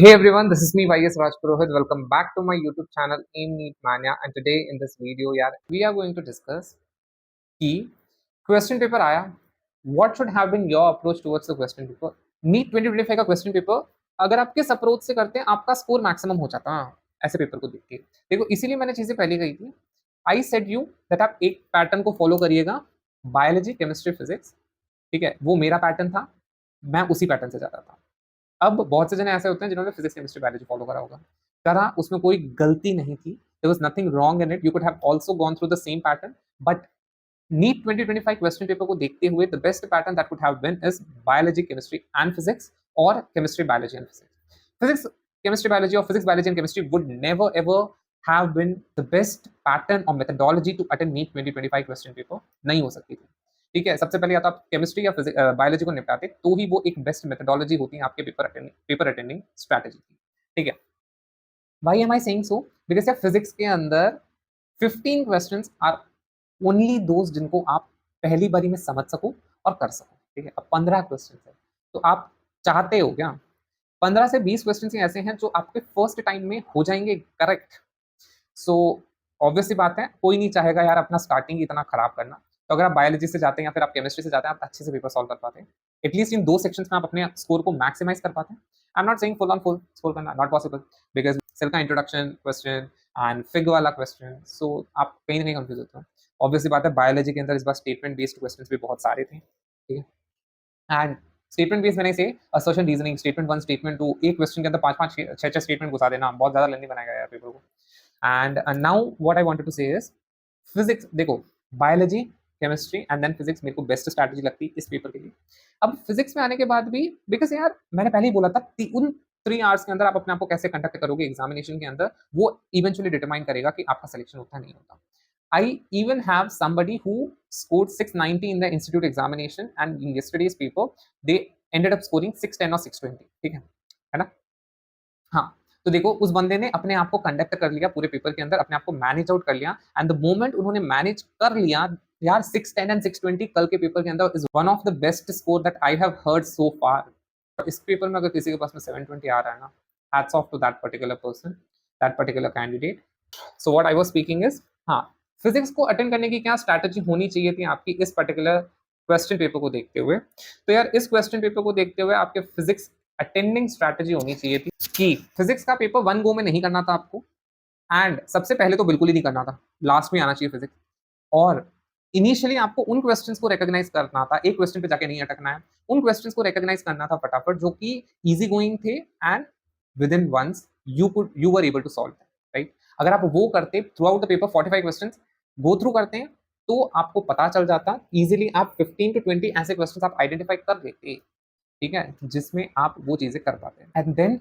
Hey everyone, this is me YS Raj Purohit. Welcome back to my YouTube channel in Neat Mania. And today in this video, यार, we are going to discuss कि question paper आया. What should have been your approach towards the question paper? NEET 2025 का question paper अगर आप किस approach से करते हैं, आपका स्कोर मैक्सिमम हो जाता है ऐसे पेपर को देख के. देखो, इसीलिए मैंने चीजें पहले कही थी. आई सेड यू दैट आप एक पैटर्न को फॉलो करिएगा, बायोलॉजी, केमिस्ट्री, फिजिक्स. ठीक है, वो मेरा पैटर्न था, मैं उसी पैटर्न से जाता था. अब बहुत से जने ऐसे होते हैं जिन्होंने फिजिक्स, केमिस्ट्री, बायोलॉजी फॉलो करा होगा. करा, उसमें कोई गलती नहीं थी. There was nothing wrong in it. You could have also gone through the same pattern. But NEET 2025 question paper को देखते हुए the best pattern that could have been is biology, chemistry and physics, और chemistry, biology and physics. Physics, chemistry, biology और physics, biology and chemistry would never ever have been the best pattern or methodology to attend NEET 2025 question paper. नहीं हो सकती थी. ठीक है, सबसे पहले या तो आप केमिस्ट्री या बायोलॉजी को निपटाते तो ही वो एक बेस्ट मेथोडोलॉजी होती है आपके पेपर अटेंडिंग स्ट्रैटेजी की. ठीक है, why am I saying so? Because यार फिजिक्स के अंदर 15 क्वेश्चंस आर ओनली दोज जिनको आप पहली बारी में समझ सको और कर सको. ठीक है, अब 15 क्वेश्चन है तो आप चाहते हो क्या 15 से 20 क्वेश्चन ऐसे हैं जो आपके फर्स्ट टाइम में हो जाएंगे करेक्ट. सो ऑब्वियसली बात है, कोई नहीं चाहेगा यार अपना स्टार्टिंग इतना खराब करना. तो अगर आप बायोलॉजी से जाते हैं या फिर आप केमिस्ट्री से जाते हैं, आप अच्छे से पेपर सॉल्व कर पाते हैं. एटलीस्ट इन दो सेक्शंस में आप अपने स्कोर को मैक्सिमाइज कर पाते हैं. I am not saying full on full score करना, नॉट पॉसिबल, बिकॉज सेल का इंट्रोडक्शन क्वेश्चन एंड फिग वाला क्वेश्चन, सो आप कहीं ना कहीं कंफ्यूज होते हो. ऑब्वियसली बात है, बायोलॉजी के अंदर इस बार स्टेटमेंट बेस्ड क्वेश्चन भी बहुत सारे थे. ठीक है, एंड स्टेटमेंट बेस्ड मैंने से असर्शन रीजनिंग, स्टेटमेंट 1, स्टेटमेंट 2, एक क्वेश्चन के अंदर 5-5 6-6 स्टेटमेंट घुसा देना बहुत ज्यादा लंबी बनाएगा यार पेपर को. And now what I wanted to say is physics देखो, biology, chemistry and then physics मेरे को बेस्ट स्ट्रैटेजी लगती है इस पेपर के लिए. अब फिजिक्स में आने के बाद भी, बिकॉज यार मैंने पहले ही बोला था उन 3 आवर्स के अंदर आप अपने आप को कैसे कंडक्ट करोगे एग्जामिनेशन के अंदर, वो इवेंचुअली डिटरमाइन करेगा कि आपका सिलेक्शन होता नहीं होता. I even have somebody who scored 690 in the institute examination and in yesterday's paper they ended up scoring 610 और 620. ठीक है ना. हाँ, तो देखो उस बंदे ने अपने आप को कंडक्ट कर लिया पूरे पेपर के अंदर, अपने आप को मैनेज आउट कर लिया. एंड द मोमेंट उन्होंने मैनेज कर लिया यार, 610 एंड 620 कल के पेपर के अंदर is one of the best score that I have heard so far. इस पेपर में अगर किसी के पास में 720 आ रहा है ना, hats off to that particular person, that particular candidate. So what I was speaking is, हाँ, फिजिक्स को अटेंड करने की क्या स्ट्रैटेजी होनी चाहिए थी आपकी इस पर्टिकुलर क्वेश्चन पेपर को देखते हुए. तो यार इस क्वेश्चन पेपर को देखते हुए आपके फिजिक्स अटेंडिंग स्ट्रैटेजी होनी चाहिए थी कि फिजिक्स का पेपर वन गो में नहीं करना था आपको. एंड सबसे पहले तो बिल्कुल ही नहीं करना था, लास्ट में आना चाहिए फिजिक्स. और इनिशियली आपको उन क्वेश्चंस को रिकॉग्नाइज करना था, एक क्वेश्चन पे जाके नहीं अटकना है. उन क्वेश्चंस को रिकॉग्नाइज करना था फटाफट, जो कि इजी गोइंग थे and within once you were able to solve, right. अगर आप वो करते throughout the paper 45 questions go through करते हैं, तो आपको पता चल जाता इजीली, आप 15 to 20 ऐसे क्वेश्चंस आप आइडेंटिफाई कर लेते. ठीक है, जिसमें आप वो चीजें कर पाते हैं. एंड देन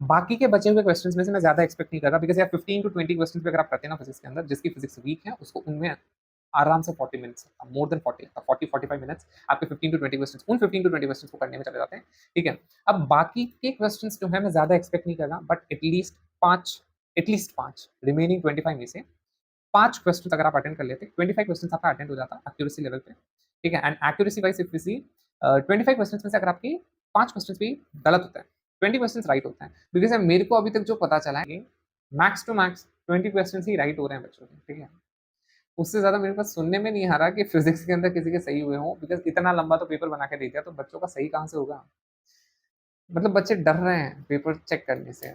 बाकी के बचे हुए क्वेश्चंस में से मैं ज्यादा एक्सपेक्ट नहीं कर रहा, बिकॉज यार 15 to 20 क्वेश्चंस पे अगर आप करते हैं ना फिजिक्स के अंदर, जिसकी फिजिक्स वीक है उसको उनमें आराम से 40 मिनट्स, मोर देन 40-45 मिनट्स आपके 15 to 20 क्वेश्चंस, उन 15 to 20 क्वेश्चंस को करने में चले जाते हैं. ठीक है, अब बाकी के क्वेश्चंस जो है मैं ज्यादा एक्सपेक्ट नहीं कर रहा, बट एटलीस्ट पांच रिमेनिंग 25 में से 5 क्वेश्चंस अगर आप अटेंड कर लेते, 25 क्वेश्चंस आपका अटेंड हो जाता एक्यूरेसी लेवल पे. ठीक है, and accuracy wise if we see 25 questions में से अगर आपके 5 क्वेश्चंस भी गलत होता है, 20 क्वेश्चंस राइट होता है. बिकॉज मेरे को अभी तक जो पता चला है कि मैक्स टू मैक्स 20 क्वेश्चंस ही राइट हो रहे हैं बच्चों के. ठीक है, उससे ज्यादा मेरे पास सुनने में नहीं आ रहा कि फिजिक्स के अंदर किसी के सही हुए हों, बिकॉज इतना लंबा तो पेपर बना के दे दिया, तो बच्चों का सही कहाँ से होगा. मतलब बच्चे डर रहे हैं पेपर चेक करने से.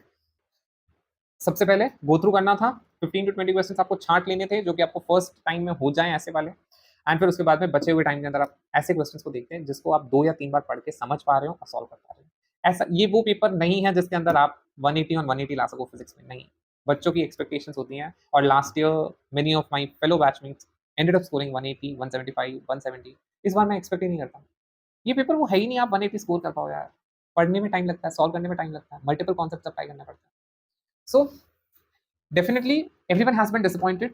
सबसे पहले गो थ्रू करना था, 15 to 20 क्वेश्चंस आपको छांट लेने थे जो कि आपको फर्स्ट टाइम में हो जाएं ऐसे वाले. एंड फिर उसके बाद में बचे हुए टाइम के अंदर आप ऐसे क्वेश्चंस को देखते हैं जिसको आप 2 या 3 बार पढ़ के समझ पा रहे हो और सॉल्व कर पा रहे हो. ऐसा ये वो पेपर नहीं है जिसके अंदर आप 180 और 180 ला सको फिजिक्स में, नहीं. बच्चों की एक्सपेक्टेशंस होती हैं, और last year many of my fellow batchmates ended up scoring 180, 175, 170. इस बार मैं एक्सपेक्ट ही नहीं करता. ये पेपर वो है ही नहीं आप 180 स्कोर कर पाओ यार. पढ़ने में टाइम लगता है, सॉल्व करने में टाइम लगता है, मल्टीपल कॉन्सेप्ट्स अप्लाई करना पड़ता है. So definitely everyone has been disappointed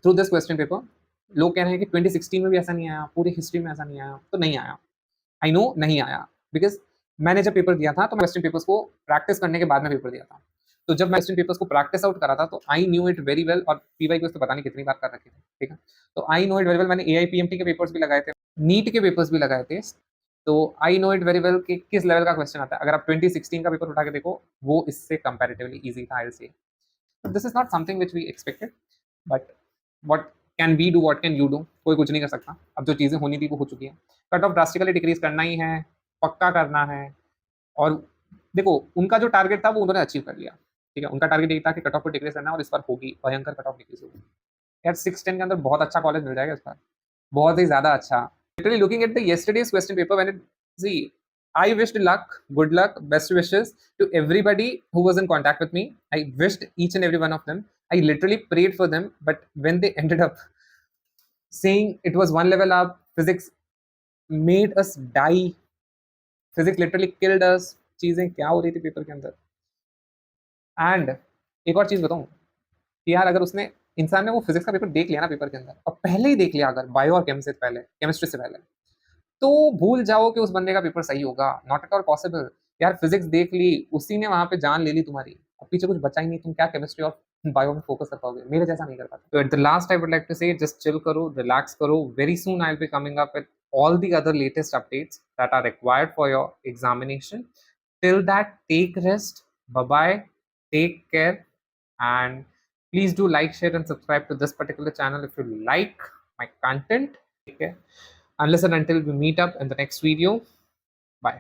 through this question paper. लोग कह रहे हैं कि 2016 में भी ऐसा नहीं आया, पूरी हिस्ट्री में ऐसा नहीं आया. तो नहीं आया, आई नो नहीं आया, बिकॉज मैंने जब पेपर दिया था तो मैं क्वेश्चन पेपर्स को प्रैक्टिस करने के बाद में पेपर दिया था. तो जब मैं क्वेश्चन पेपर्स को प्रैक्टिस आउट करा था तो I knew it very well, और पीवाई तो पता नहीं कितनी बार कर रखे थे. ठीक है, तो I know it very well. मैंने एआईपीएमटी के पेपर्स भी लगाए थे, नीट के पेपर्स भी लगाए थे. तो I know it very well कि किस लेवल का क्वेश्चन आता है. अगर आप 2016 का पेपर उठा के देखो, वो इससे कंपैरेटिवली ईजी था, I will say. This is not something which we expected, but what can we do, what can you do? कोई कुछ नहीं कर सकता. अब जो चीज़ें होनी थी वो हो चुकी हैं. कट ऑफ ड्रास्टिकली डिक्रीज करना ही है, पक्का करना है. और देखो, उनका जो टारगेट था वो उन्होंने अचीव कर लिया. ठीक है, उनका टारगेट यही था कि कट ऑफ को डिक्रीज करना है, और इस बार होगी भयंकर कट ऑफ डिक्रीज होगी. यार 610 के अंदर बहुत अच्छा कॉलेज मिल जाएगा इस बार, बहुत ही ज़्यादा अच्छा. Literally looking at the yesterday's question paper, when it, see, I wished luck, good luck, best wishes to everybody who was in contact with me. I wished each and every one of them. I literally prayed for them, but when they ended up saying it was one level up, physics made us die. Physics literally killed us. चीजें क्या हो रही थी paper के अंदर. And एक और चीज बताऊं कि यार अगर उसने, इंसान ने वो फिजिक्स का पेपर देख लिया ना पेपर के अंदर, और पहले ही देख लिया अगर बायो और केमिस्ट्री से पहले, तो भूल जाओ कि उस बंदे का पेपर सही होगा. Not at all possible. यार फिजिक्स देख ली, उसी ने वहां पे जान ले ली तुम्हारी. अब पीछे कुछ बचा ही नहीं, तुम क्या केमिस्ट्री और बायो में फोकस कर पाओगे? मेरे जैसा नहीं कर पाते. तो at the last I would like to say, just chill करो, रिलैक्स करो. Very soon I will be coming up with all the other latest updates that are required for your examination. Till that, take rest. Bye bye. Take care. And please do like, share, and subscribe to this particular channel if you like my content. Take care. Unless and until we meet up in the next video. Bye.